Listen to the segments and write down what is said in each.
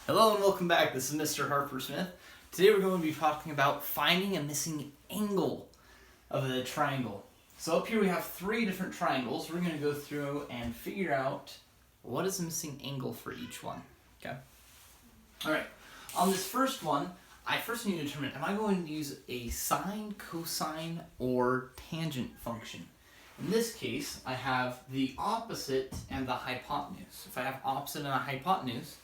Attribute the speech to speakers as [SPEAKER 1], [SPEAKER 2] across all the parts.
[SPEAKER 1] Hello and welcome back. This is Mr. Harper Smith. Today we're going to be talking about finding a missing angle of a triangle. So up here we have three different triangles. We're going to go through and figure out what is the missing angle for each one. Okay. Alright, on this first one, I first need to determine, am I going to use a sine, cosine, or tangent function? In this case, I have the opposite and the hypotenuse. If I have opposite and a hypotenuse,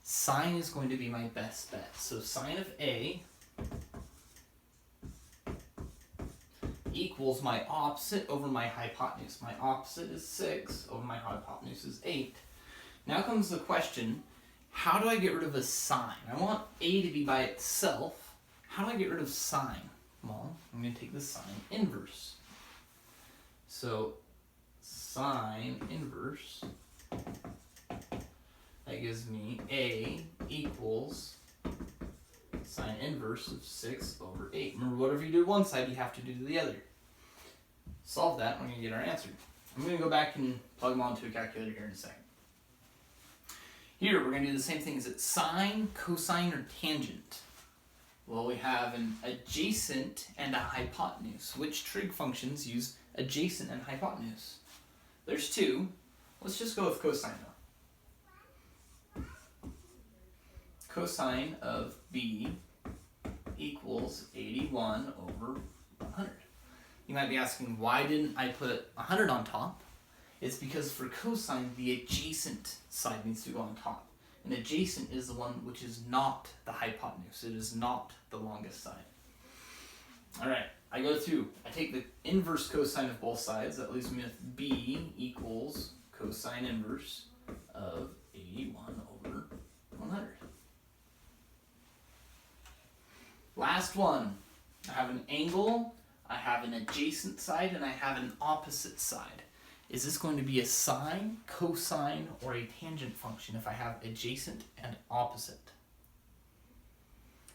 [SPEAKER 1] sine is going to be my best bet. So sine of A equals my opposite over my hypotenuse. My opposite is 6 over my hypotenuse is 8. Now comes the question, how do I get rid of a sine? I want A to be by itself. How do I get rid of sine? Well, I'm going to take the sine inverse. So sine inverse, that gives me A equals sine inverse of 6 over 8. Remember, whatever you do to one side, you have to do to the other. Solve that, and we're going to get our answer. I'm going to go back and plug them all into a calculator here in a second. Here, we're going to do the same thing. Is it sine, cosine, or tangent? Well, we have an adjacent and a hypotenuse. Which trig functions use adjacent and hypotenuse? There's two. Let's just go with cosine, though. Cosine of B equals 81 over 100. You might be asking, why didn't I put 100 on top? It's because for cosine, the adjacent side needs to go on top. And adjacent is the one which is not the hypotenuse. It is not the longest side. Alright, I go through. I take the inverse cosine of both sides. That leaves me with B equals cosine inverse of 81 over 100. Last one. I have an angle, I have an adjacent side, and I have an opposite side. Is this going to be a sine, cosine, or a tangent function if I have adjacent and opposite?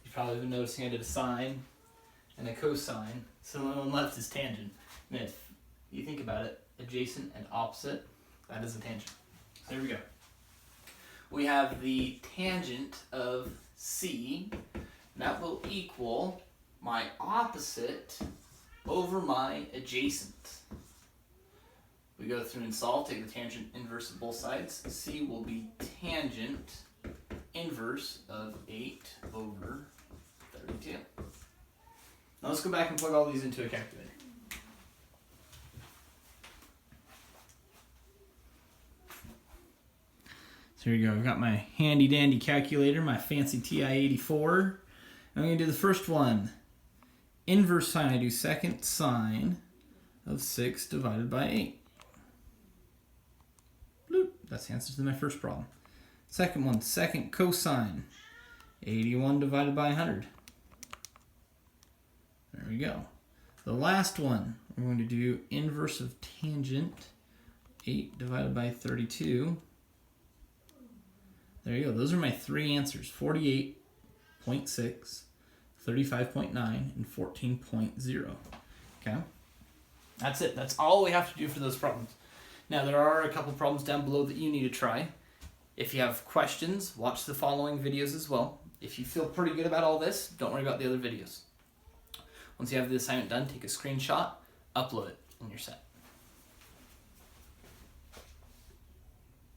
[SPEAKER 1] You've probably been noticing I did a sine and a cosine, so the only one left is tangent. And if you think about it, adjacent and opposite, that is a tangent. So there we go. We have the tangent of C. That will equal my opposite over my adjacent. We go through and solve, take the tangent inverse of both sides. C will be tangent inverse of 8 over 32. Now let's go back and plug all these into a calculator. So here we go. I've got my handy dandy calculator, my fancy TI-84. I'm going to do the first one. Inverse sine, I do second sine of 6 divided by 8. Bloop. That's the answer to my first problem. Second one, second cosine. 81 divided by 100. There we go. The last one, we're going to do inverse of tangent. 8 divided by 32. There you go. Those are my three answers. 48.6, 35.9, and 14.0. Okay? That's it. That's all we have to do for those problems. Now, there are a couple problems down below that you need to try. If you have questions, watch the following videos as well. If you feel pretty good about all this, don't worry about the other videos. Once you have the assignment done, take a screenshot, upload it, and you're set.